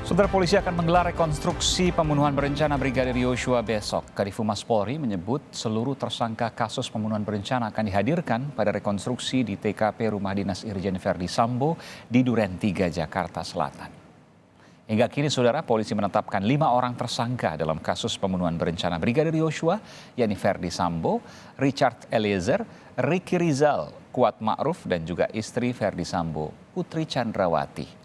Saudara, polisi akan menggelar rekonstruksi pembunuhan berencana Brigadir Yosua besok. Kadif Humas Polri menyebut seluruh tersangka kasus pembunuhan berencana akan dihadirkan pada rekonstruksi di TKP Rumah Dinas Irjen Verdi Sambo di Duren 3, Jakarta Selatan. Hingga kini, saudara, polisi menetapkan 5 orang tersangka dalam kasus pembunuhan berencana Brigadir Yosua, yakni Verdi Sambo, Richard Eliezer, Ricky Rizal, Kuat Ma'ruf, dan juga istri Verdi Sambo, Putri Chandrawati.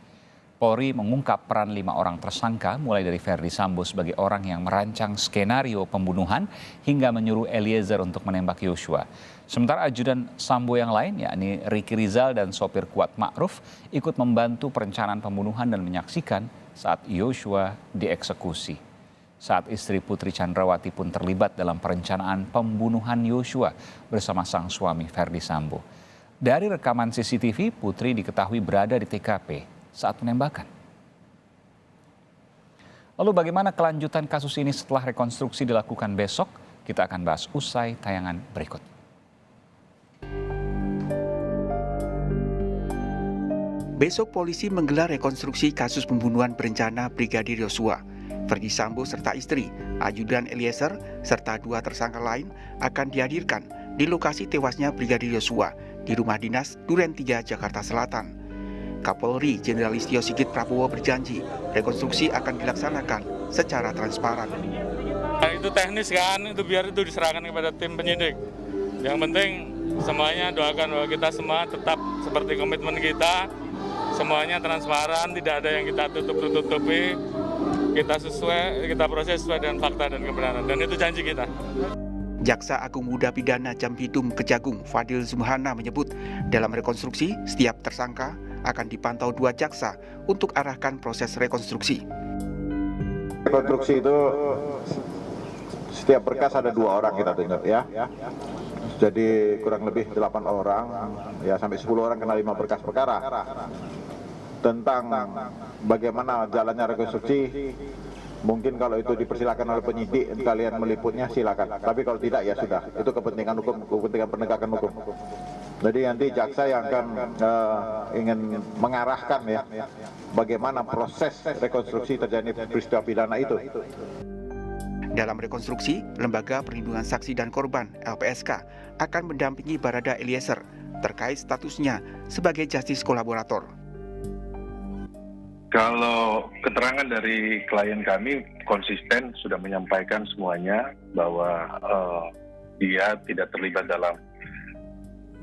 Polri mengungkap peran 5 orang tersangka, mulai dari Verdi Sambo sebagai orang yang merancang skenario pembunuhan hingga menyuruh Eliezer untuk menembak Yosua. Sementara ajudan Sambo yang lain, yakni Ricky Rizal dan sopir Kuat Ma'ruf, ikut membantu perencanaan pembunuhan dan menyaksikan saat Yosua dieksekusi. Saat istri Putri Chandrawati pun terlibat dalam perencanaan pembunuhan Yosua bersama sang suami Verdi Sambo. Dari rekaman CCTV, Putri diketahui berada di TKP saat penembakan. Lalu bagaimana kelanjutan kasus ini setelah rekonstruksi dilakukan besok? Kita akan bahas usai tayangan berikut. Besok polisi menggelar rekonstruksi kasus pembunuhan berencana Brigadir Yosua. Verdi Sambo serta istri, ajudan Eliezer, serta 2 tersangka lain akan dihadirkan di lokasi tewasnya Brigadir Yosua di Rumah Dinas Duren 3, Jakarta Selatan. Kapolri Jenderal Listio Sigit Prabowo berjanji rekonstruksi akan dilaksanakan secara transparan. Itu teknis kan, itu biar itu diserahkan kepada tim penyidik. Yang penting semuanya doakan bahwa kita semua tetap seperti komitmen kita, semuanya transparan, tidak ada yang kita tutup-tutupi, kita proses sesuai dengan fakta dan kebenaran, dan itu janji kita. Jaksa Agung Muda Pidana Jampidum Kejagung Fadil Zumhana menyebut dalam rekonstruksi setiap tersangka akan dipantau 2 jaksa untuk arahkan proses rekonstruksi. Rekonstruksi itu setiap berkas ada 2 orang kita tunjuk ya. Jadi kurang lebih 8 orang ya, sampai 10 orang kena 5 berkas perkara. Tentang bagaimana jalannya rekonstruksi, mungkin kalau itu dipersilakan oleh penyidik kalian meliputnya silakan. Tapi kalau tidak ya sudah, itu kepentingan hukum, kepentingan penegakan hukum. Jadi nanti jaksa yang akan ingin mengarahkan ya bagaimana proses rekonstruksi terjadi peristiwa pidana itu. Dalam rekonstruksi, Lembaga Perlindungan Saksi dan Korban (LPSK) akan mendampingi Barada Eliezer terkait statusnya sebagai justice kolaborator. Kalau keterangan dari klien kami konsisten sudah menyampaikan semuanya bahwa dia tidak terlibat dalam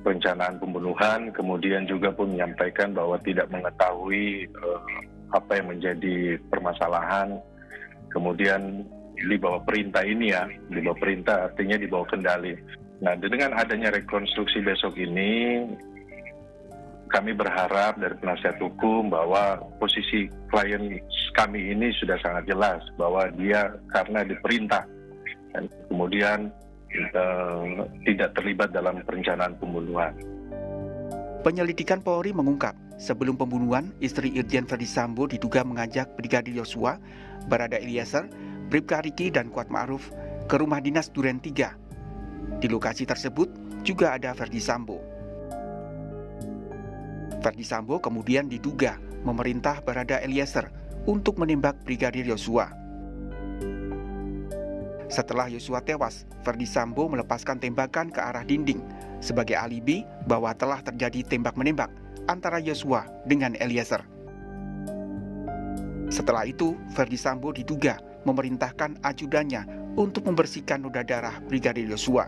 perencanaan pembunuhan, kemudian juga pun menyampaikan bahwa tidak mengetahui apa yang menjadi permasalahan, kemudian di bawah perintah ini ya, di bawah perintah artinya di bawah kendali. Nah, dengan adanya rekonstruksi besok ini, kami berharap dari penasihat hukum bahwa posisi klien kami ini sudah sangat jelas bahwa dia karena diperintah dan kemudian tidak terlibat dalam perencanaan pembunuhan. Penyelidikan Polri mengungkap, sebelum pembunuhan, istri Irjen Verdi Sambo diduga mengajak Brigadir Yosua, Barada Eliezer, Bribka Ricky, dan Kuat Ma'ruf ke Rumah Dinas Duren 3. Di lokasi tersebut juga ada Verdi Sambo. Verdi Sambo kemudian diduga memerintah Barada Eliezer untuk menembak Brigadir Yosua. Setelah Yosua tewas, Verdi Sambo melepaskan tembakan ke arah dinding sebagai alibi bahwa telah terjadi tembak-menembak antara Yosua dengan Eliezer. Setelah itu, Verdi Sambo diduga memerintahkan ajudannya untuk membersihkan noda darah Brigadir Yosua.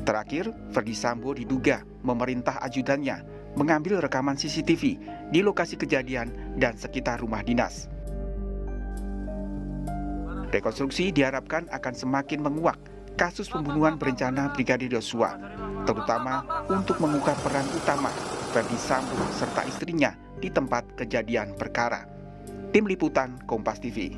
Terakhir, Verdi Sambo diduga memerintah ajudannya mengambil rekaman CCTV di lokasi kejadian dan sekitar rumah dinas. Rekonstruksi diharapkan akan semakin menguak kasus pembunuhan berencana Brigadir Yosua, terutama untuk mengungkap peran utama Verdi Sambo serta istrinya di tempat kejadian perkara. Tim Liputan Kompas TV.